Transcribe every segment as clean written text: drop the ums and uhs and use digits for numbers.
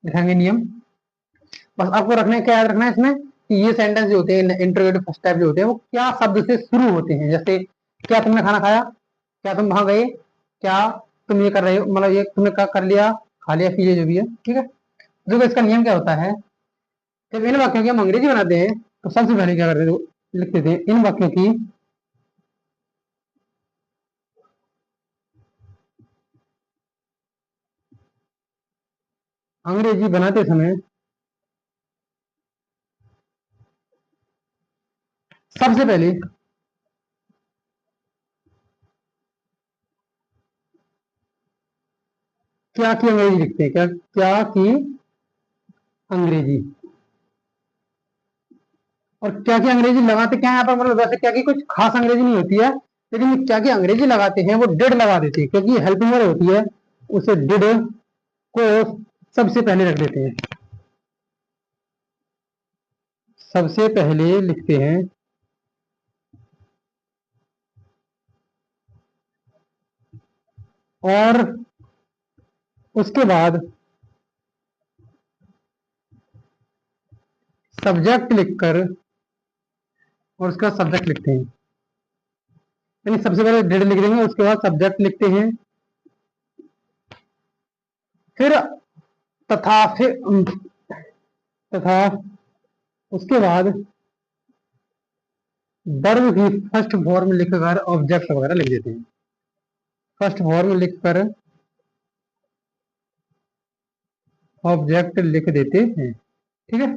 लिखेंगे नियम। बस आपको रखना क्या याद रखना है इसमें कि ये सेंटेंस जो होते हैं इंटरोगेटिव फर्स्ट टाइप जो होते हैं वो क्या शब्द से शुरू होते हैं। जैसे क्या तुमने खाना खाया, क्या तुम वहां गए, क्या तुम ये कर रहे हो, मतलब ये तुमने क्या कर लिया, खा लिया, पी लिया, जो भी है, ठीक है। देखो इसका नियम क्या होता है, जब इन वाक्यों की हम अंग्रेजी बनाते हैं तो सबसे पहले क्या करते थे, लिखते थे इन वाक्यों की अंग्रेजी बनाते समय सबसे पहले क्या की अंग्रेजी लिखते हैं, क्या क्या की अंग्रेजी। और क्या की अंग्रेजी लगाते क्या है यहाँ पर, मतलब वैसे क्या की कुछ खास अंग्रेजी नहीं होती है, लेकिन क्या की अंग्रेजी लगाते हैं वो डिड लगा देते हैं, क्योंकि हेल्पिंग वर्ड होती है, उसे डिड को सबसे पहले रख देते हैं, सबसे पहले लिखते हैं। और उसके बाद सब्जेक्ट लिखकर और उसका सब्जेक्ट लिखते हैं, यानी सबसे पहले डिड लिख देंगे, उसके बाद सब्जेक्ट लिखते हैं, फिर तथा, फिर तथा उसके बाद वर्ब की फर्स्ट फॉर्म लिखकर ऑब्जेक्ट वगैरह लिख देते हैं, फर्स्ट फॉर्म लिखकर ऑब्जेक्ट लिख देते हैं, ठीक है।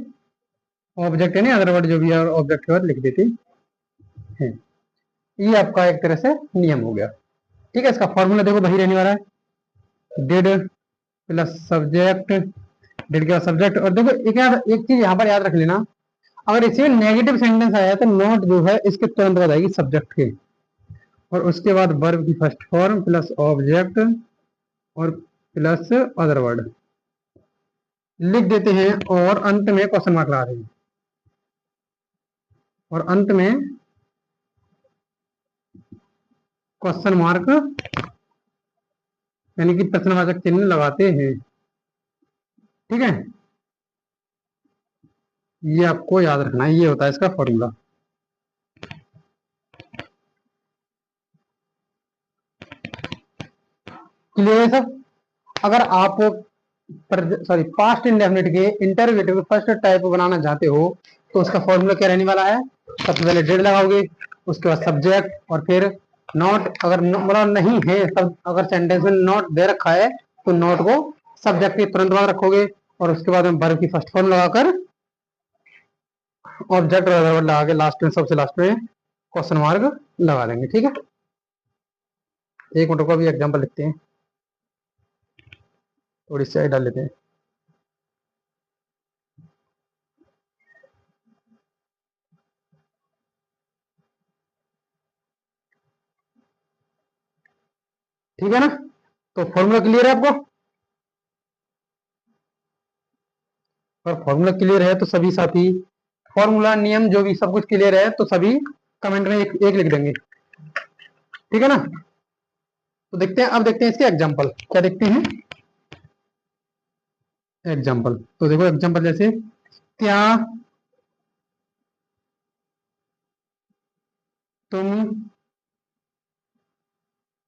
ऑब्जेक्ट है ना, अदर वर्ड जो भी है ऑब्जेक्ट के बाद लिख देते हैं। ये आपका एक तरह से नियम हो गया, ठीक है। इसका फॉर्मूला देखो वही रहने वाला है, डिड प्लस सब्जेक्ट, डिड के बाद सब्जेक्ट। और देखो एक चीज यहाँ पर याद रख लेना, अगर इसमें नेगेटिव सेंटेंस आया तो नॉट जो है इसके तुरंत बाद आएगी सब्जेक्ट के, और उसके बाद वर्ब की फर्स्ट फॉर्म प्लस ऑब्जेक्ट और प्लस अदर वर्ड लिख देते हैं, और अंत में क्वेश्चन मार्क लगा देंगे, और अंत में क्वेश्चन मार्क यानी कि प्रश्नवाचक चिन्ह लगाते हैं, ठीक है। ये आपको याद रखना है, ये होता है इसका फॉर्मूला। क्लियर है सब। अगर आप सॉरी पास्ट इंडेफिनिट के इंटरोगेटिव फर्स्ट टाइप बनाना चाहते हो तो उसका फॉर्मूला क्या रहने वाला है, सबसे पहले डिड लगाओगे, उसके बाद सब्जेक्ट, और फिर नॉट, अगर मतलब नहीं है सब, अगर सेंटेंस में नॉट दे रखा है तो नॉट को सब्जेक्ट के तुरंत बाद रखोगे, और उसके बाद में वर्ब की फर्स्ट फॉर्म लगाकर ऑब्जेक्ट और लगा के लास्ट में, सबसे लास्ट में क्वेश्चन मार्क लगा देंगे, ठीक है। एक मिनट को अभी एग्जाम्पल लिखते हैं, थोड़ी सी डाल लेते हैं। ठीक है ना, तो फॉर्मूला क्लियर है आपको। और फॉर्मूला क्लियर है तो सभी साथी फॉर्मूला नियम जो भी सब कुछ क्लियर है तो सभी कमेंट में एक लिख देंगे, ठीक है ना। तो देखते हैं, अब देखते हैं इसके एग्जाम्पल, क्या देखते हैं एग्जाम्पल। तो देखो एग्जाम्पल जैसे क्या तुम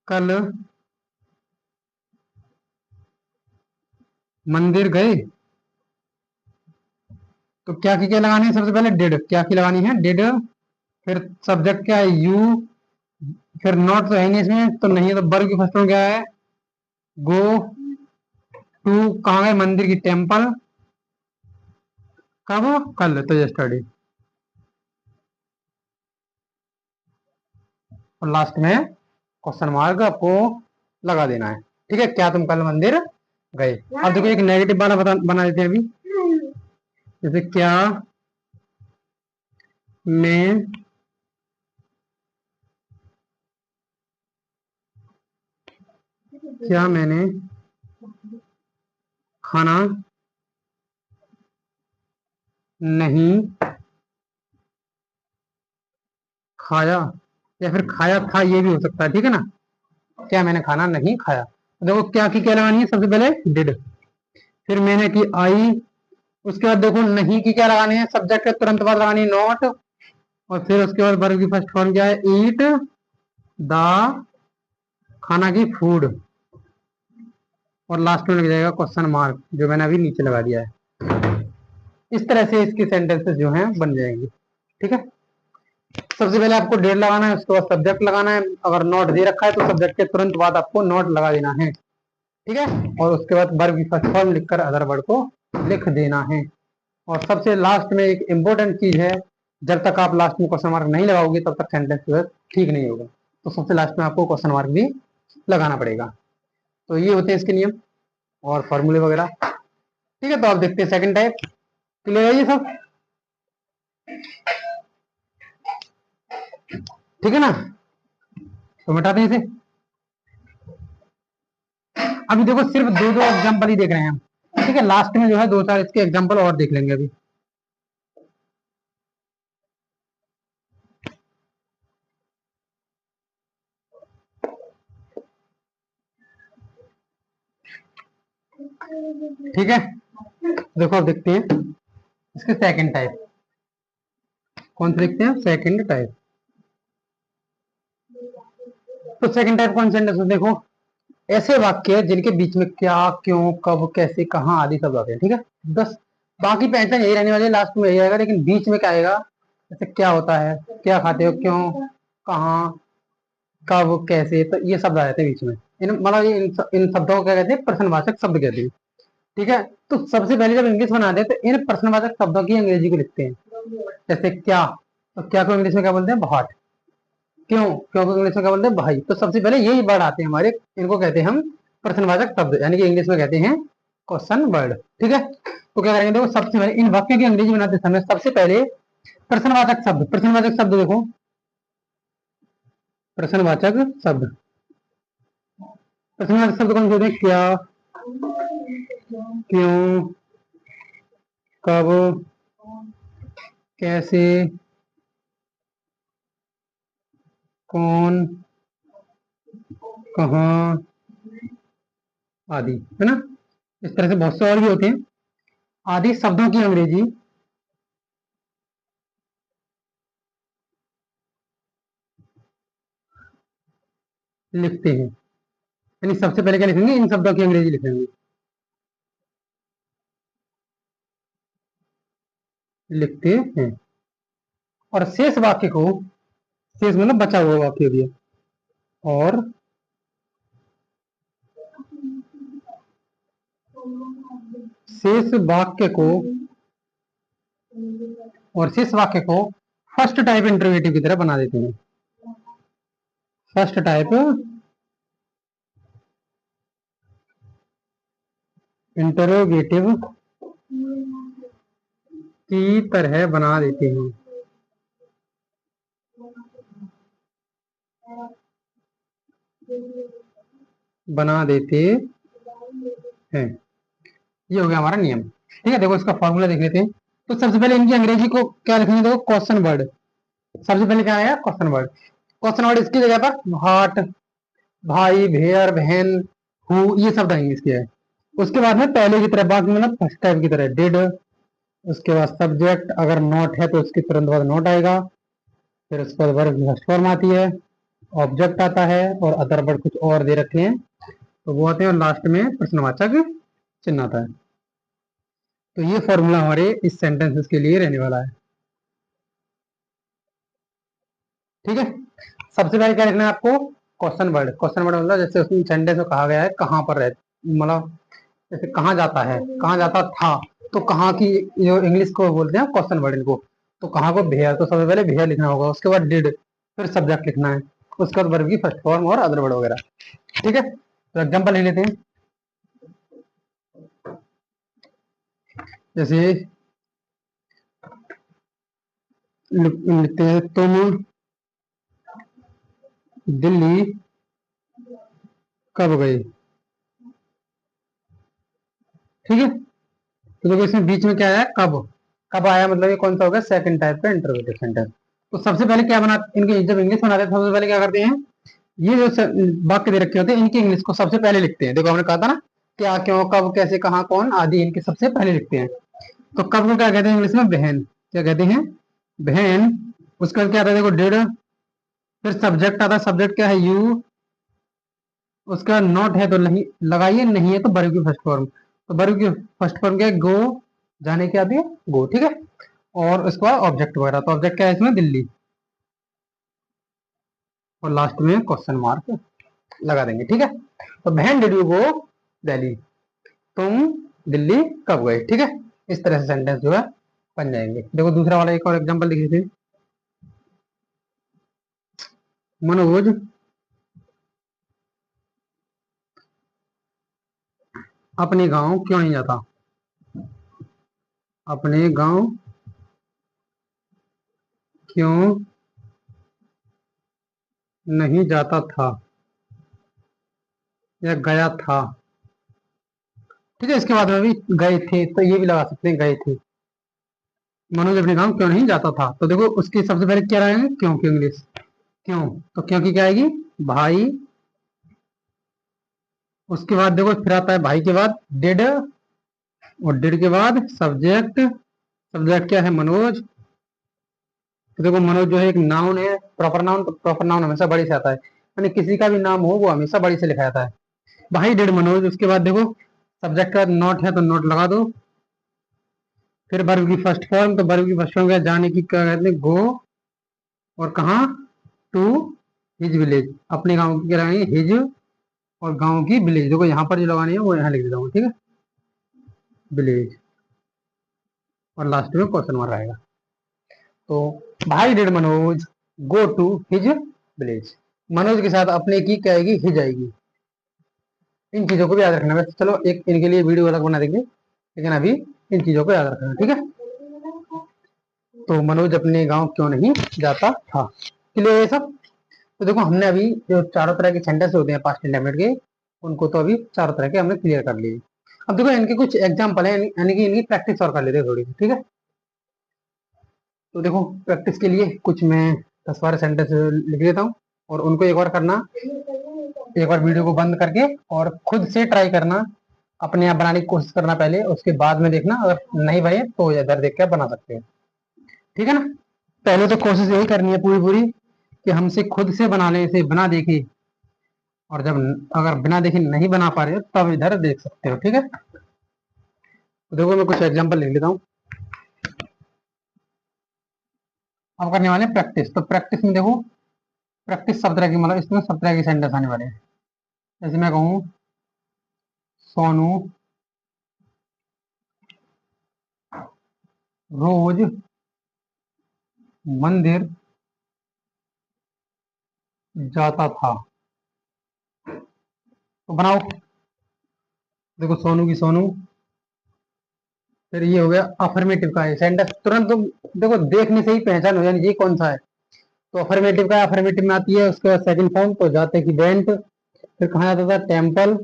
कल मंदिर गए, तो क्या की क्या लगानी है, सबसे पहले डिड, क्या की लगानी है डिड, फिर सब्जेक्ट क्या है यू, फिर नॉट तो है नहीं इसमें, तो नहीं है, तो वर्ब की फर्स्ट फॉर्म क्या है गो, टू कहाँ गए मंदिर की टेम्पल, कब कल, तो यस्टरडे, और लास्ट में क्वेश्चन मार्क आपको लगा देना है, ठीक है। क्या तुम कल मंदिर गए। अब देखो एक नेगेटिव वाला बना देते हैं अभी, जैसे क्या मैं क्या मैंने खाना नहीं खाया, या फिर खाया था, ये भी हो सकता है, ठीक है ना। क्या मैंने खाना नहीं खाया, देखो क्या की क्या लगानी है, सबसे पहले डिड, फिर मैंने की आई। उसके बाद देखो नहीं की क्या लगानी है, सब्जेक्ट के तुरंत बाद लगानी है नॉट। और फिर उसके बाद वर्ब की फर्स्ट फॉर्म क्या है, ईट द, खाना की फूड। और लास्ट में लग जाएगा क्वेश्चन मार्क, जो मैंने अभी नीचे लगा दिया है। इस तरह से इसकी सेंटेंसेस जो हैं बन जाएंगी। ठीक है, सबसे पहले आपको डेट लगाना है, उसके बाद सब्जेक्ट लगाना है। अगर नॉट दे रखा है तो सब्जेक्ट के तुरंत बाद आपको नॉट लगा देना है। ठीक है, और उसके बाद वर्ब की फर्स्ट फॉर्म लिखकर अदर वर्ड को लिख देना है। और सबसे लास्ट में एक इम्पोर्टेंट चीज है, जब तक आप लास्ट में क्वेश्चन मार्क नहीं लगाओगे तब तक सेंटेंस जो है ठीक नहीं होगा। तो सबसे लास्ट में आपको क्वेश्चन मार्क भी लगाना पड़ेगा। तो ये होते हैं इसके नियम और फॉर्मूले वगैरह। ठीक है, तो आप देखते हैं सेकंड टाइप। क्लियर है ये सब? ठीक है ना, तो मिटाते हैं इसे। अभी देखो सिर्फ दो दो एग्जाम्पल ही देख रहे हैं हम। ठीक है, लास्ट में जो है दो चार इसके एग्जाम्पल और देख लेंगे अभी। ठीक है, देखो अब देखते हैं इसके सेकंड टाइप। कौन से देखते हैं, सेकंड टाइप। तो सेकंड टाइप कौन सेंटेंस देखो, ऐसे वाक्य जिनके बीच में क्या, क्यों, कब, कैसे, कहाँ आदि शब्द आते हैं। ठीक है, बस बाकी पैटर्न यही रहने वाले, लास्ट में यही आएगा, लेकिन बीच में क्या आएगा, जैसे क्या होता है, क्या खाते हो, क्यों, कहाँ, कब, कैसे, तो ये शब्द आ जाते हैं बीच में। इन मतलब इन शब्दों को क्या कहते हैं, प्रश्नवाचक शब्द कहते हैं। ठीक है, तो सबसे पहले जब इंग्लिश बनाते हैं तो इन प्रश्नवाचक शब्दों की अंग्रेजी को लिखते हैं। जैसे क्या, तो क्या को इंग्लिश में क्या बोलते हैं, व्हाट। क्यों, क्यों को इंग्लिश में क्या बोलते हैं, भाई। तो सबसे पहले यही वर्ड आते हैं हमारे, इनको कहते हैं हम प्रश्नवाचक शब्द, यानी कि इंग्लिश में कहते हैं क्वेश्चन वर्ड। ठीक है, तो क्या करेंगे, देखो सबसे पहले इन वाक्यों की अंग्रेजी बनाते समय सबसे पहले प्रश्नवाचक शब्द, प्रश्नवाचक शब्द देखो, प्रश्नवाचक शब्द, प्रश्नवाचक शब्द कौन से होते हैं, क्या, क्यों, कब, कैसे, कौन, कहाँ आदि, है ना। इस तरह से बहुत से और भी होते हैं। आदि शब्दों की अंग्रेजी लिखते हैं, यानी सबसे पहले क्या लिखेंगे, इन शब्दों की अंग्रेजी लिखेंगे, लिखते हैं। और शेष वाक्य को, शेष मतलब बचा हुआ वाक्य भी है, और शेष वाक्य को, और शेष वाक्य को फर्स्ट टाइप इंटरोगेटिव की तरह बना देते हैं। फर्स्ट टाइप इंटरोगेटिव की तरह बना देते हैं। बना देते हैं, ये हो गया हमारा नियम। ठीक है, देखो इसका फॉर्मूला देख लेते हैं। तो सबसे पहले इनकी अंग्रेजी को क्या लिखेंगे, देखो क्वेश्चन वर्ड। सबसे पहले क्या आया, क्वेश्चन वर्ड। क्वेश्चन वर्ड इसकी जगह पर हार्ट, भाई, भेड़, बहन, हु, ये शब्द आएंगे इसके है। उसके बाद में पहले की तरह, बाकी मतलब फर्स्ट टाइप की तरह डिड। उसके बाद सब्जेक्ट, अगर नॉट है तो उसके तुरंत बाद नॉट आएगा। फिर उसके बाद वर्ब की फर्स्ट फॉर्म आती है, ऑब्जेक्ट आता है, और अदर वर्ड कुछ और दे रखे हैं तो वो आते हैं, और लास्ट में प्रश्नवाचक चिन्ह आता है। तो ये फॉर्मूला हमारे इस सेंटेंसेस के लिए रहने वाला है। ठीक है, सबसे पहले क्या लिखना है आपको, क्वेश्चन वर्ड। क्वेश्चन वर्ड मतलब जैसे उसमें सेंटेंस में कहा गया है कहाँ पर रह, मतलब जैसे कहाँ जाता है, कहाँ जाता था, तो कहाँ की जो इंग्लिश को बोलते हैं क्वेश्चन वर्ड इनको। तो कहाँ को भेयर, तो सबसे पहले भेयर लिखना होगा। उसके बाद डिड, फिर सब्जेक्ट लिखना है। उसके बाद वर्ब की फर्स्ट फॉर्म और अदर वर्ड वगैरह। ठीक है, तो एग्जाम्पल ले लेते हैं। जैसे लिखते हैं, तुम दिल्ली कब गए। ठीक है, तो देखो इसमें बीच में क्या आया, कब। कब आया मतलब ये कौन सा होगा, सेकंड टाइप का इंटरोगेटिव सेंटेंस। तो सबसे पहले क्या बना, इनकी जब इंग्लिश बनाते हैं सबसे पहले क्या करते हैं, ये जो वाक्य दे रखे होते हैं इनकी इंग्लिश को सबसे पहले लिखते हैं। देखो हमने कहा था ना, क्या, क्यों, कब, कैसे, कहाँ, कौन आदि इनके सबसे पहले लिखते हैं। तो कब को क्या कहते हैं इंग्लिश में? बहन। क्या कहते हैं? बहन। उसके बाद क्या आता है देखो? डिड। फिर सब्जेक्ट आता है। सब्जेक्ट क्या है? यू। उसका नॉट है तो नहीं लगाइए, नहीं है तो वर्ब की फर्स्ट फॉर्म। तो वर्ब की फर्स्ट फॉर्म क्या है? गो। जाने की आती है गो, ठीक है। और उसके बाद ऑब्जेक्ट वगैरह। तो ऑब्जेक्ट क्या है इसमें? दिल्ली। और लास्ट में क्वेश्चन मार्क लगा देंगे, ठीक है। तो बहन डिड यू गो दिल्ली? तुम दिल्ली कब गए? ठीक है। इस तरह से सेंटेंस जो है बन जाएंगे। देखो दूसरा वाला एक और एग्जांपल लिख लीजिए। मनोज अपने गांव क्यों नहीं जाता? अपने गांव क्यों नहीं जाता था या गया था? ठीक है। इसके बाद में भी गए थे, तो ये भी लगा सकते हैं, गए थे। मनोज अपने गांव क्यों नहीं जाता था? तो देखो उसकी सबसे पहले क्या रहेंगे? क्यों की इंग्लिश। क्यों। तो क्यों की क्या आएगी? भाई। उसके बाद देखो फिर आता है भाई के बाद डिड। और डिड के बाद सब्जेक्ट। सब्जेक्ट क्या है? मनोज। तो देखो मनोज जो है एक नाउन है, प्रॉपर नाउन। तो प्रॉपर नाउन हमेशा बड़ी से आता है, यानी किसी का भी नाम हो वो हमेशा बड़ी से लिखा जाता है। भाई डिड मनोज। उसके बाद देखो सब्जेक्ट का नॉट है तो नॉट लगा दो। फिर वर्ब की फर्स्ट फॉर्म। तो वर्ब की फर्स्ट फॉर्म क्या? जाने की क्या कहते हैं? गो। और कहाँ? To his village. अपने गाँव की क्या लगाएंगे? हिज। और गाँव की विलेज। देखो यहाँ पर जो लगानी है वो यहाँ लिख देता हूँ, ठीक है। विलेज। और लास्ट में क्वेश्चन मार्क आएगा। तो भाई did Manoj go to his village. Manoj के साथ अपने की क्या आएगी? हिज आएगी। इन चीजों को भी याद रखना है। वैसे चलो एक इनके लिए वीडियो अलग बना देंगे, लेकिन अभी इन चीजों को याद रखना है, ठीक है। तो मनोज अपने गांव क्यों नहीं जाता था। क्लियर है ये सब? तो देखो हमने अभी जो चारों तरह के सेंटेंस होते हैं पास्ट इंडेफिनिट के, उनको तो अभी चारों तरह के हमने क्लियर कर लिए। अब देखो इनके कुछ एग्जाम्पल है, यानी कि इनकी प्रैक्टिस और कर लेते हैं थोड़ी सी, ठीक है। तो देखो प्रैक्टिस के लिए कुछ मैं 10-12 सेंटेंस लिख देता हूँ, और उनको एक बार करना, एक बार वीडियो को बंद करके और खुद से ट्राई करना, अपने आप बनाने की कोशिश करना पहले, उसके बाद में देखना अगर नहीं बने तो इधर देख के आप बना सकते हो, ठीक है ना। पहले तो कोशिश यही करनी है पूरी पूरी कि हमसे खुद से बना लें, इसे बना देखे। और जब अगर बिना देखे नहीं बना पा रहे हो तब इधर देख सकते हो, ठीक है। तो देखो मैं कुछ एग्जांपल लिख लेता हूँ। अब करने वाले प्रैक्टिस। तो प्रैक्टिस में देखो, प्रैक्टिस सब तरह की, मतलब इसमें सब तरह के सेंटेंस आने वाले हैं। जैसे मैं कहूँ सोनू रोज मंदिर जाता था। तो बनाओ। देखो सोनू की सोनू। फिर ये हो गया अफर्मेटिव का है सेंटेंस, तुरंत तुम देखो देखने से ही पहचान हो जानी ये कौन सा है। तो अफर्मेटिव का अफर्मेटिव में आती है, उसके बाद सेकंड फॉर्म तो जाते की वेंट। फिर कहाँ जाता था? टेम्पल।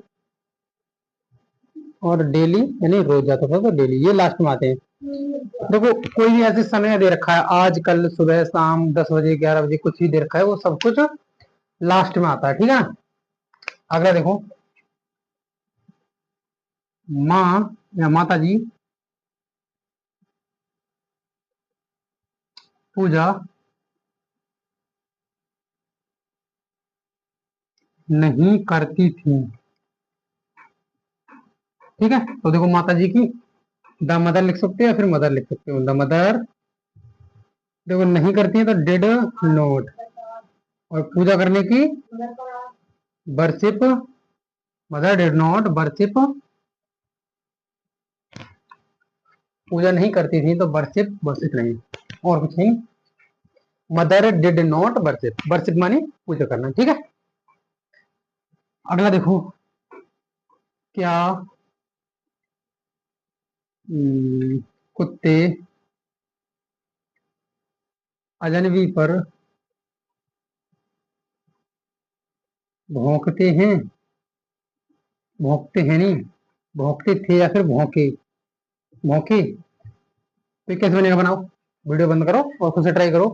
और डेली यानी रोज जाता था, तो डेली ये लास्ट में आते हैं। देखो कोई भी ऐसे समय दे रखा है, आज, कल, सुबह, शाम, 10 बजे, 11 बजे, कुछ भी दे रखा है, वो सब कुछ लास्ट में आता है, ठीक है ना। अगला देखो, माँ या माता जी पूजा नहीं करती थी। ठीक है। तो देखो माता जी की द मदर लिख सकते हो या फिर मदर लिख सकते हो। The mother. देखो नहीं करती है तो डिड नोट। और पूजा करने की worship. Mother did not worship. पूजा नहीं करती थी तो वर्शिप, वर्शिप नहीं, और कुछ नहीं। Mother did not worship. Worship माने पूजा करना, ठीक है। अगला देखो, क्या कुत्ते अजनबी पर भौंकते हैं? भौंकते हैं नहीं, भौंकते थे या फिर भौंके। भौंके। तो ये कैसे बनेगा? बनाओ, वीडियो बंद करो और खुद से ट्राई करो।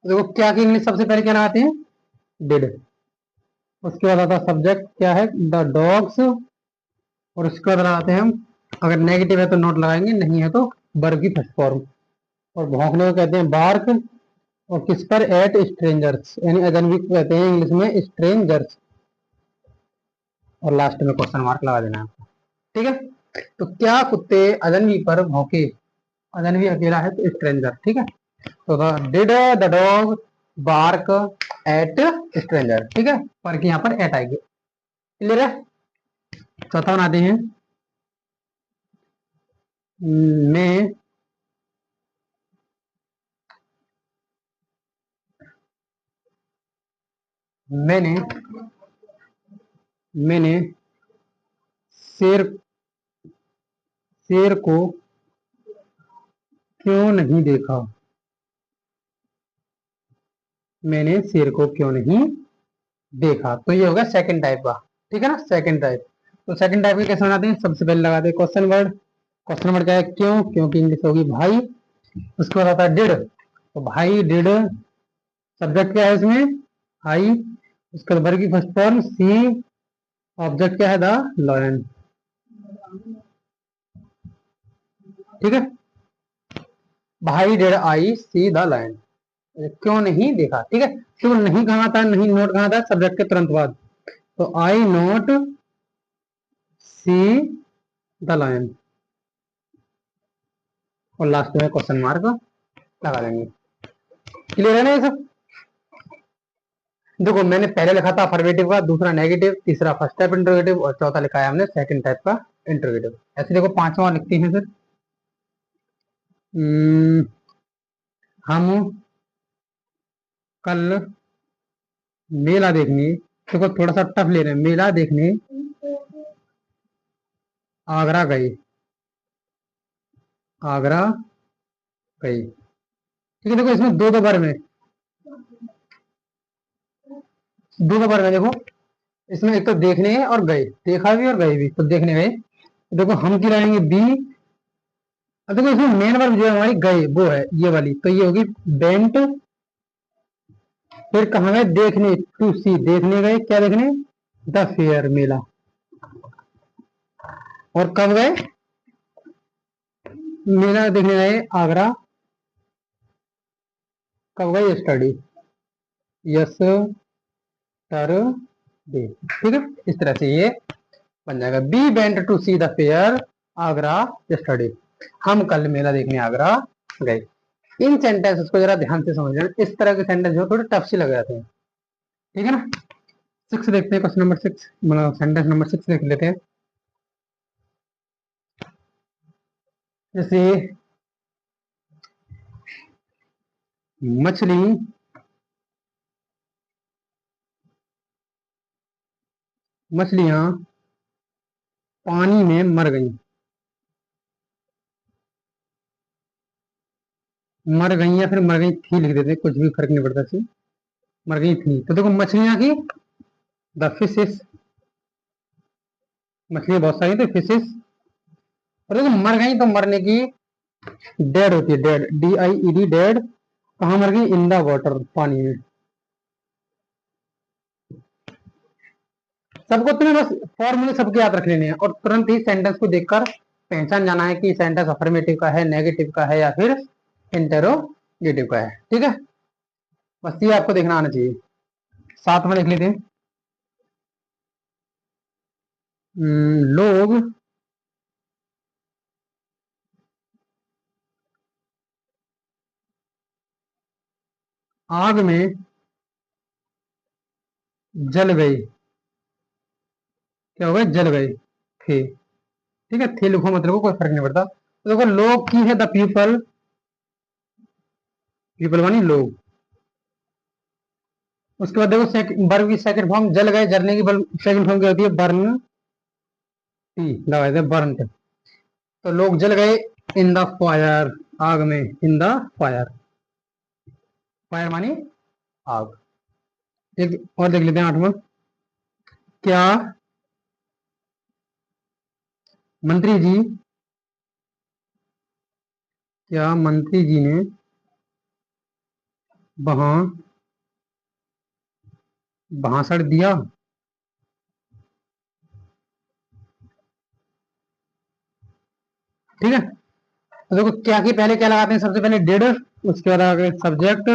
तो देखो क्या की इंग्लिश सबसे पहले क्या लगाते हैं? डिड। उसके बाद आता सब्जेक्ट क्या है? द डॉग्स और उसके बाद लगाते हैं हम, अगर नेगेटिव है तो नोट लगाएंगे, नहीं है तो वर्ब की फर्स्ट फॉर्म। और भौंकने को कहते हैं बार्क। और किस पर? एट स्ट्रेंजर्स, यानी अजनबी को कहते हैं इंग्लिश में स्ट्रेंजर्स। और लास्ट में क्वेश्चन मार्क लगा देना है आपको। ठीक है, तो क्या कुत्ते अजनबी पर भौंके? अजनबी अकेला है तो स्ट्रेंजर। ठीक है, तो did the dog bark at stranger. ठीक है, पर की यहाँ पर एट आएगी। क्लियर है? चौथा बनाते हैं। मैं मैंने मैंने शेर शेर को क्यों नहीं देखा? मैंने शेर को क्यों नहीं देखा? तो ये होगा सेकंड टाइप का। ठीक है ना, सेकंड टाइप। तो सेकंड टाइप के कैसे बनाते हैं? सबसे पहले लगाते हैं क्वेश्चन वर्ड। क्वेश्चन वर्ड क्या है? क्यों, क्योंकि इंग्लिश होगी भाई। उसके बाद आता है डिड, तो भाई डिड। सब्जेक्ट क्या है इसमें? आई। उसके बाद वर्ब की फर्स्ट फॉर्म सी। ऑब्जेक्ट क्या है? The lion. ठीक है, भाई did I see the lion. क्यों नहीं देखा? ठीक है, क्यों नहीं कहा था, नहीं नोट कहा था सब्जेक्ट के तुरंत बाद, तो आई नोट सी द लायन। और लास्ट में क्वेश्चन मार्क लगा देंगे। क्लियर है ना ये सब? देखो मैंने पहले लिखा था अफर्मेटिव का, दूसरा नेगेटिव, तीसरा फर्स्ट टाइप इंट्रोगेटिव, और चौथा लिखा है हमने सेकंड टाइप का इंट्रोगेटिव। ऐसे देखो पांचवा लिखते हैं फिर। हम्म, हम कल मेला देखने, देखो थोड़ा सा टफ ले रहे हैं, मेला देखने आगरा गए। आगरा गए। ठीक है, देखो इसमें दो दो बार में, दो दो बार में देखो, इसमें एक तो देखने है और गए, देखा भी और गए भी, तो देखने गए। देखो हम की लगाएंगे बी। अब देखो इसमें मेन वर्ब जो है हमारी गए वो है ये वाली, तो ये होगी बेंट। फिर कहाँ गए? देखने, टू सी, देखने गए, क्या देखने? द फेयर, मेला। और कब गए? मेला देखने गए आगरा। कब गए? Study, yesterday. ठीक है, इस तरह से ये बन जाएगा। We went to see the fair Agra yesterday. हम कल मेला देखने आगरा गए। इन सेंटेंसेस को जरा ध्यान से समझ लेना, इस तरह के सेंटेंस जो थोड़े टफ से लग जाते हैं। ठीक है ना? सिक्स देखते हैं, क्वेश्चन नंबर सिक्स, मतलब सेंटेंस नंबर सिक्स देख लेते हैं। जैसे मछली मछलियां पानी में मर गई। मर गई या फिर मर गई थी लिख देते हैं, कुछ भी फर्क नहीं पड़ता सी। मर गई थी, तो देखो मछलियां की द फिशेस, मछलियां बहुत सारी तो फिशेस। और देखो मर गई तो मरने की डेड होती है, dead, D I E D, dead. कहाँ मर गई? इन द वाटर, पानी में। सबको तुम्हें बस फॉर्मूले सबके याद रख लेने हैं, और तुरंत ही सेंटेंस को देखकर पहचान जाना है कि सेंटेंस अफर्मेटिव का है, नेगेटिव का है, या फिर इंटेरोगेटिव का है। ठीक है, बस ये आपको देखना आना चाहिए। साथ में लिख लेते हैं। लोग आग में जल गए। क्या हो गए? जल गए थे। ठीक है, थे लिखो मतलब कोई फर्क नहीं पड़ता। तो देखो लोग की है द पीपल, पीपल मानी लोग। उसके बाद देखो वर्ब की सेकंड फॉर्म जल गए, जलने की सेकंड फॉर्म क्या होती है? बर्न टी, लगाए थे बर्न। तो लोग जल गए इन द फायर, आग में, इन द फायर। फायर मानी आग। एक और देख लेते हैं आठवां। क्या मंत्री जी क्या मंत्री जी ने वहां भाषण दिया? ठीक है। तो देखो क्या कि पहले क्या लगाते हैं, सबसे पहले डिड, उसके बाद आ गए सब्जेक्ट,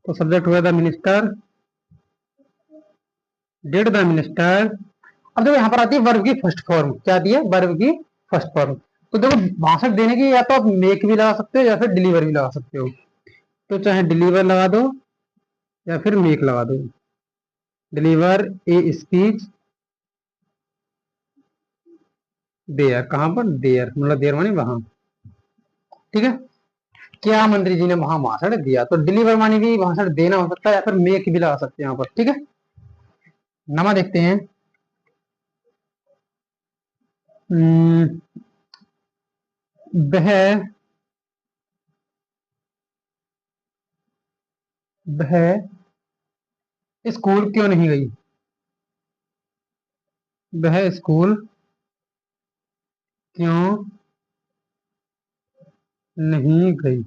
तो सब्जेक्ट हुआ the minister, did the minister. अब देखो यहाँ पर आती है वर्ब की फर्स्ट फॉर्म, क्या आती है, वर्ब की फर्स्ट फॉर्म। तो देखो भाषण देने की या तो आप मेक भी लगा सकते हो या फिर डिलीवर भी लगा सकते हो। तो चाहे डिलीवर लगा दो या फिर मेक लगा दो। डिलीवर ए स्पीच देयर, कहां पर, देयर, मतलब देयर माने वहां। ठीक है, क्या मंत्री जी ने वहां भाषण दिया, तो डिलीवर माने भी भाषण देना हो सकता है या फिर मेक भी लगा सकते हैं यहाँ पर। ठीक है, नमा देखते हैं। हम्म, वह वह स्कूल क्यों नहीं गई, वह स्कूल क्यों नहीं गई।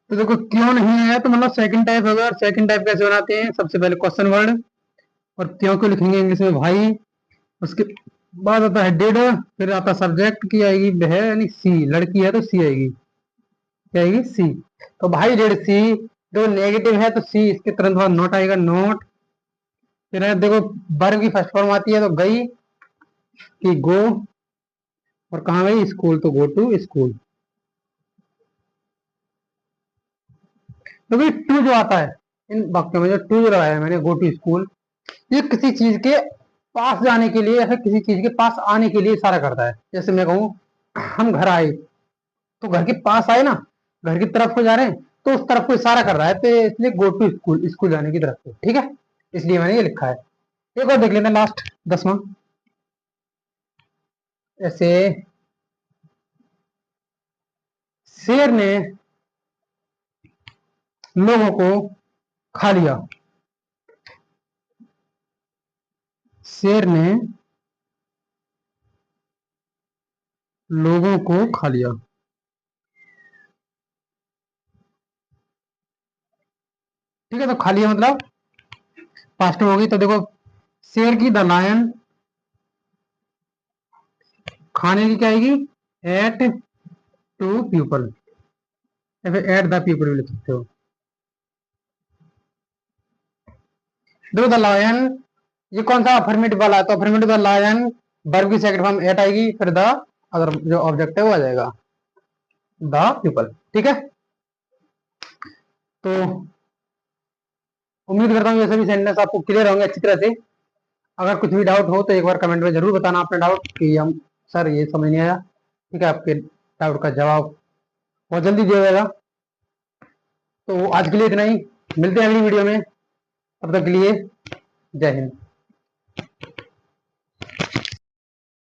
तो देखो क्यों नहीं है तो मतलब सेकंड टाइप होगा, और सेकंड टाइप कैसे बनाते हैं, सबसे पहले क्वेश्चन वर्ड, और क्यों को लिखेंगे इंग्लिश में भाई, उसके बाद आता है डिड, फिर आता सब्जेक्ट की आएगी वह, यानी सी, लड़की है तो सी आएगी, क्या आएगी, सी। तो भाई डिड सी, जो नेगेटिव है तो सी, इसके तुरंत बाद नोट आएगा, नोट। फिर है देखो वर्ब की फर्स्ट फॉर्म आती है तो गई, कि गो, और कहाँ गई, स्कूल, तो गो टू स्कूल। तो भाई टू जो आता है इन वाक्यों में, जो टू जो लगाया है मैंने, गो टू स्कूल, ये किसी चीज के पास जाने के लिए या फिर किसी चीज के पास आने के लिए इशारा करता है। जैसे मैं कहूँ हम घर आए, तो घर के पास आए ना, घर की तरफ को जा रहे हैं, तो उस तरफ को इशारा कर रहा है, तो इसलिए गो टू स्कूल, स्कूल जाने की तरफ को। ठीक है, इसलिए मैंने ये लिखा है। एक और देख लेते हैं, लास्ट 10वां। ऐसे शेर ने लोगों को खा लिया, शेर ने लोगों को खा लिया। ठीक है, तो खा लिया मतलब पास्ट में होगी, तो देखो शेर की द लायन, खाने की क्या आएगी, एट टू पीपल, या फिर एट द पीपल भी लिख सकते हो। देखो द लायन, ये कौन सा अफर्मेटिव वाला है, तो अफर्मेटिव द लायन, वर्ब की सेकंड फॉर्म एट आएगी, फिर द अदर जो ऑब्जेक्ट है वो आ जाएगा, द पीपल। ठीक है, तो उम्मीद करता हूँ ये सभी सेंटेंस आपको क्लियर होंगे अच्छी तरह से। अगर कुछ भी डाउट हो तो एक बार कमेंट में जरूर बताना अपना डाउट, कि हम सर ये समझ नहीं आया। ठीक है, आपके डाउट का जवाब बहुत जल्दी दिया जाएगा। तो आज के लिए इतना ही, मिलते हैं अगली वीडियो में, तब तक के लिए जय हिंद।